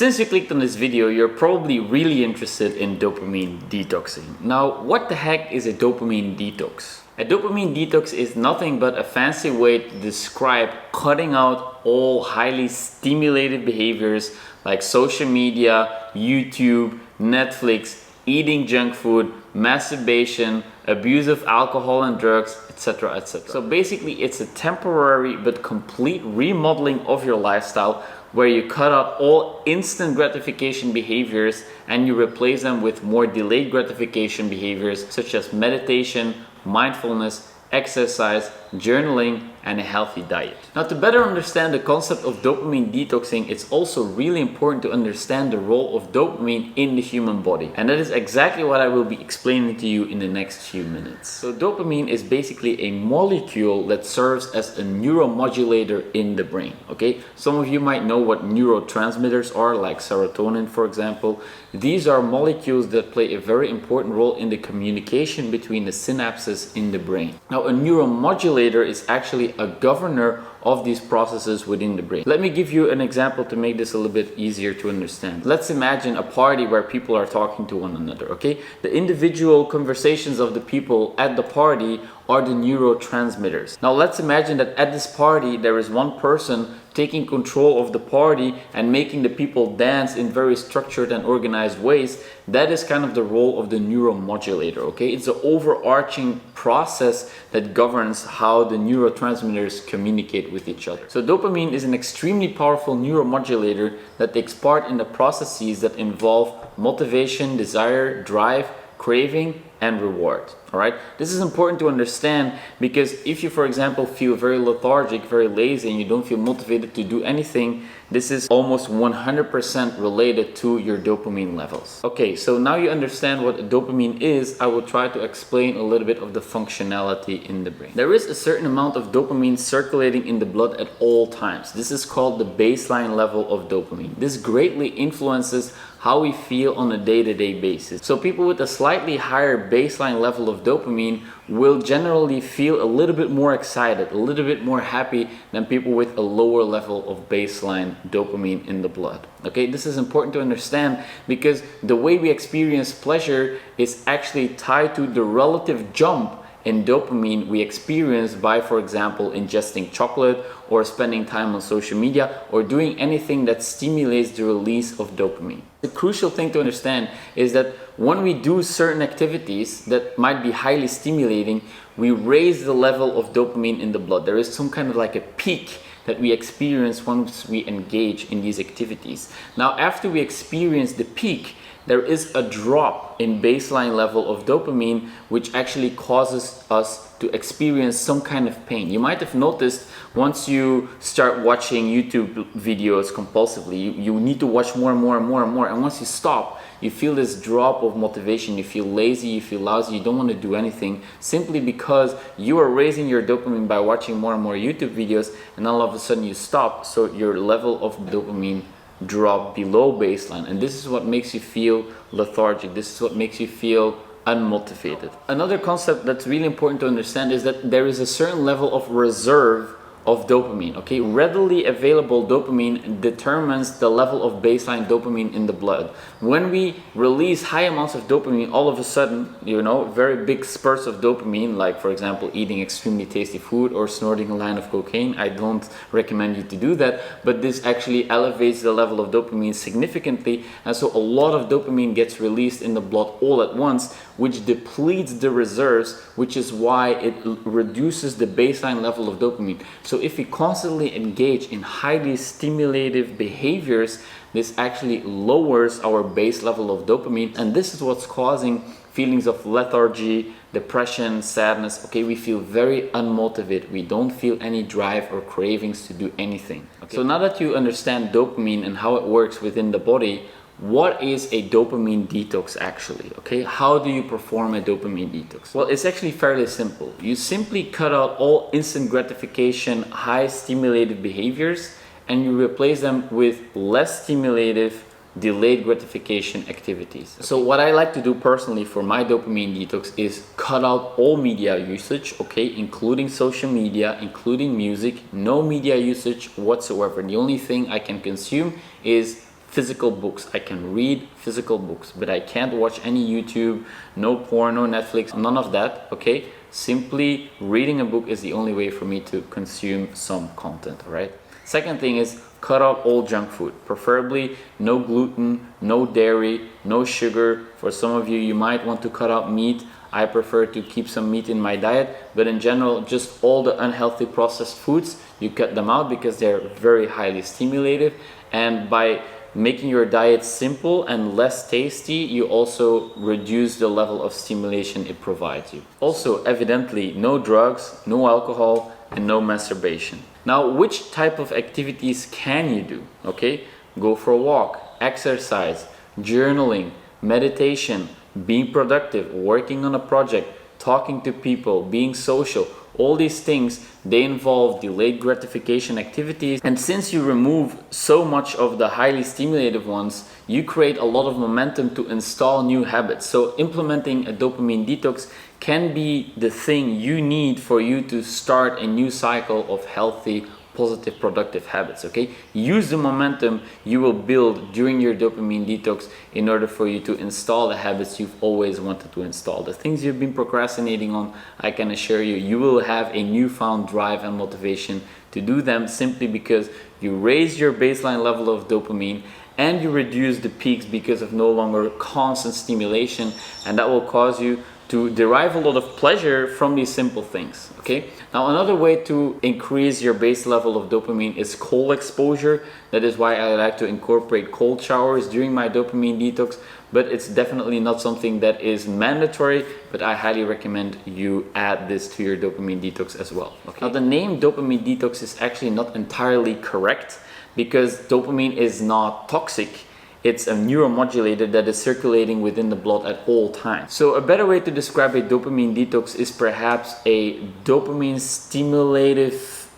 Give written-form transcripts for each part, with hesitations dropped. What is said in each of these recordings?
Since you clicked on this video, you're probably really interested in dopamine detoxing. Now, what the heck is a dopamine detox? A dopamine detox is nothing but a fancy way to describe cutting out all highly stimulated behaviors like social media, YouTube, Netflix, eating junk food, masturbation, abuse of alcohol and drugs, etc., etc. So basically, it's a temporary but complete remodeling of your lifestyle where you cut out all instant gratification behaviors and you replace them with more delayed gratification behaviors such as meditation, mindfulness, exercise, journaling, and a healthy diet. Now, to better understand the concept of dopamine detoxing, it's also really important to understand the role of dopamine in the human body. And that is exactly what I will be explaining to you in the next few minutes. So dopamine is basically a molecule that serves as a neuromodulator in the brain, okay? Some of you might know what neurotransmitters are, like serotonin, for example. These are molecules that play a very important role in the communication between the synapses in the brain. Now, a neuromodulator is actually a governor of these processes within the brain. Let me give you an example to make this a little bit easier to understand. Let's imagine a party where people are talking to one another, okay? The individual conversations of the people at the party are the neurotransmitters. Now let's imagine that at this party there is one person taking control of the party and making the people dance in very structured and organized ways. That is kind of the role of the neuromodulator, okay? It's an overarching process that governs how the neurotransmitters communicate with each other. So dopamine is an extremely powerful neuromodulator that takes part in the processes that involve motivation, desire, drive, craving, and reward. All right, this is important to understand because if you, for example, feel very lethargic, very lazy, and you don't feel motivated to do anything, this is almost 100% related to your dopamine levels. Okay, so now you understand what dopamine is, I will try to explain a little bit of the functionality in the brain. There is a certain amount of dopamine circulating in the blood at all times. This is called the baseline level of dopamine. This greatly influences how we feel on a day-to-day basis. So people with a slightly higher baseline level of dopamine will generally feel a little bit more excited, a little bit more happy than people with a lower level of baseline dopamine in the blood. Okay, this is important to understand because the way we experience pleasure is actually tied to the relative jump in dopamine we experience by, for example, ingesting chocolate or spending time on social media or doing anything that stimulates the release of dopamine. The crucial thing to understand is that when we do certain activities that might be highly stimulating, we raise the level of dopamine in the blood. There is some kind of like a peak that we experience once we engage in these activities. Now, after we experience the peak, there is a drop in baseline level of dopamine, which actually causes us to experience some kind of pain. You might have noticed once you start watching YouTube videos compulsively, you need to watch more and more and more and more. And once you stop, you feel this drop of motivation. You feel lazy, you feel lousy, you don't want to do anything simply because you are raising your dopamine by watching more and more YouTube videos, and all of a sudden you stop. So your level of dopamine drop below baseline, and this is what makes you feel lethargic. This is what makes you feel unmotivated. Another concept that's really important to understand is that there is a certain level of reserve of dopamine, okay? Readily available dopamine determines the level of baseline dopamine in the blood. When we release high amounts of dopamine, all of a sudden, very big spurts of dopamine, like for example, eating extremely tasty food or snorting a line of cocaine. I don't recommend you to do that, but this actually elevates the level of dopamine significantly, and so a lot of dopamine gets released in the blood all at once, which depletes the reserves, which is why it reduces the baseline level of dopamine. So if we constantly engage in highly stimulative behaviors, this actually lowers our base level of dopamine, and this is what's causing feelings of lethargy, depression, sadness. Okay, we feel very unmotivated. We don't feel any drive or cravings to do anything. Okay. So now that you understand dopamine and how it works within the body, what is a dopamine detox actually? Okay, how do you perform a dopamine detox? Well, it's actually fairly simple. You simply cut out all instant gratification, high stimulated behaviors, and you replace them with less stimulative, delayed gratification activities. So what I like to do personally for my dopamine detox is cut out all media usage, okay, including social media, including music, no media usage whatsoever. The only thing I can consume is physical books. I can read physical books, but I can't watch any YouTube, no porn, no Netflix, none of that, okay? Simply reading a book is the only way for me to consume some content, all right? Second thing is cut out all junk food, preferably no gluten, no dairy, no sugar. For some of you, you might want to cut out meat. I prefer to keep some meat in my diet, but in general, just all the unhealthy processed foods, you cut them out because they're very highly stimulative. And by making your diet simple and less tasty, you also reduce the level of stimulation it provides you. Also, evidently, no drugs, no alcohol, and no masturbation. Now, which type of activities can you do? Okay, go for a walk, exercise, journaling, meditation, being productive, working on a project, talking to people, being social. All these things, they involve delayed gratification activities. And since you remove so much of the highly stimulative ones, you create a lot of momentum to install new habits. So implementing a dopamine detox can be the thing you need for you to start a new cycle of healthy, positive, productive habits, okay? Use the momentum you will build during your dopamine detox in order for you to install the habits you've always wanted to install. The things you've been procrastinating on, I can assure you, you will have a newfound drive and motivation to do them simply because you raise your baseline level of dopamine and you reduce the peaks because of no longer constant stimulation, and that will cause you to derive a lot of pleasure from these simple things, okay? Now, another way to increase your base level of dopamine is cold exposure. That is why I like to incorporate cold showers during my dopamine detox, but it's definitely not something that is mandatory, but I highly recommend you add this to your dopamine detox as well, okay? Now, the name dopamine detox is actually not entirely correct because dopamine is not toxic. It's a neuromodulator that is circulating within the blood at all times. So a better way to describe a dopamine detox is perhaps a dopamine stimulative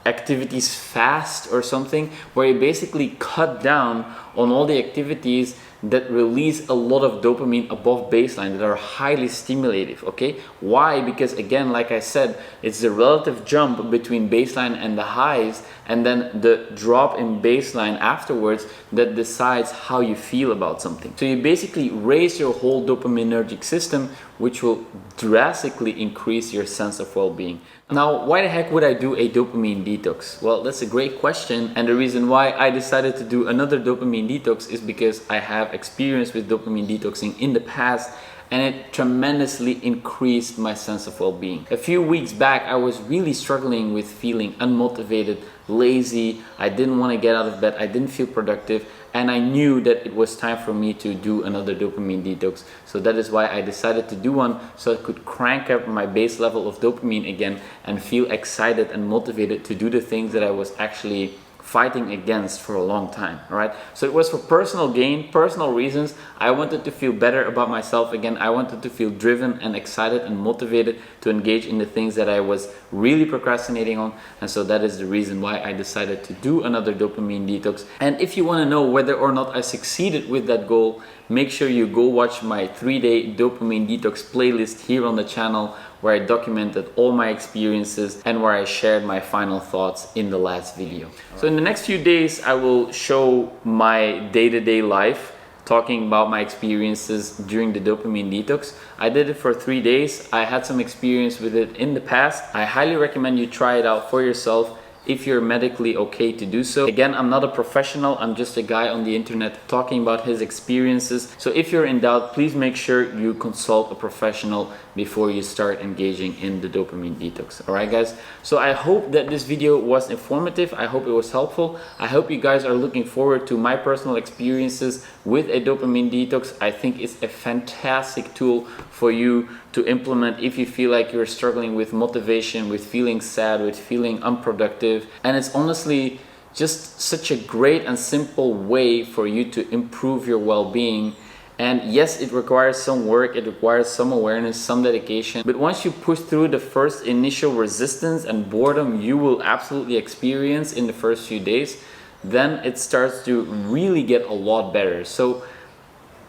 activities fast or something, where you basically cut down on all the activities that release a lot of dopamine above baseline, that are highly stimulative, okay? Why? Because again, like I said, it's the relative jump between baseline and the highs, and then the drop in baseline afterwards that decides how you feel about something. So you basically raise your whole dopaminergic system, which will drastically increase your sense of well-being. Now, why the heck would I do a dopamine detox? Well, that's a great question, and the reason why I decided to do another dopamine detox is because I have experience with dopamine detoxing in the past, and it tremendously increased my sense of well-being. A few weeks back, I was really struggling with feeling unmotivated, lazy, I didn't want to get out of bed, I didn't feel productive, and I knew that it was time for me to do another dopamine detox. So that is why I decided to do one, so I could crank up my base level of dopamine again and feel excited and motivated to do the things that I was actually fighting against for a long time, all right? So it was for personal gain, personal reasons. I wanted to feel better about myself again. I wanted to feel driven and excited and motivated to engage in the things that I was really procrastinating on. And so that is the reason why I decided to do another dopamine detox. And if you want to know whether or not I succeeded with that goal, make sure you go watch my 3-day dopamine detox playlist here on the channel, where I documented all my experiences and where I shared my final thoughts in the last video. So in the next few days, I will show my day-to-day life, talking about my experiences during the dopamine detox. I did it for 3 days. I had some experience with it in the past. I highly recommend you try it out for yourself if you're medically okay to do so. Again, I'm not a professional, I'm just a guy on the internet talking about his experiences. So if you're in doubt, please make sure you consult a professional before you start engaging in the dopamine detox. Alright guys, so I hope that this video was informative. I hope it was helpful. I hope you guys are looking forward to my personal experiences with a dopamine detox. I think it's a fantastic tool for you to implement if you feel like you're struggling with motivation, with feeling sad, with feeling unproductive. And it's honestly just such a great and simple way for you to improve your well-being. And yes, it requires some work, it requires some awareness, some dedication. But once you push through the first initial resistance and boredom you will absolutely experience in the first few days, then it starts to really get a lot better. So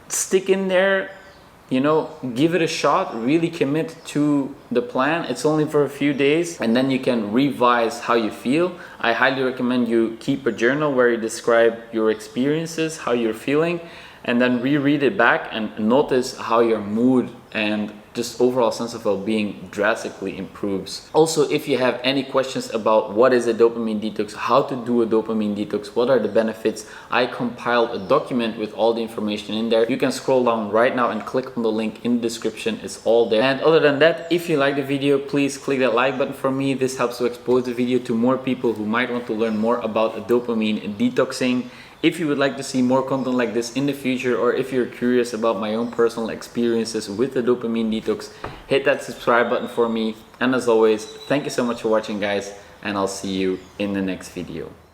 stick in there. you know, give it a shot, really commit to the plan. It's only for a few days and then you can revise how you feel. I highly recommend you keep a journal where you describe your experiences, how you're feeling, and then reread it back and notice how your mood and just overall sense of well-being drastically improves. Also, if you have any questions about what is a dopamine detox, how to do a dopamine detox, what are the benefits, I compiled a document with all the information in there. You can scroll down right now and click on the link in the description. It's all there. And other than that, if you like the video, please click that like button for me. This helps to expose the video to more people who might want to learn more about dopamine detoxing. If you would like to see more content like this in the future, or if you're curious about my own personal experiences with the dopamine detox, hit that subscribe button for me. And as always, thank you so much for watching, guys, and I'll see you in the next video.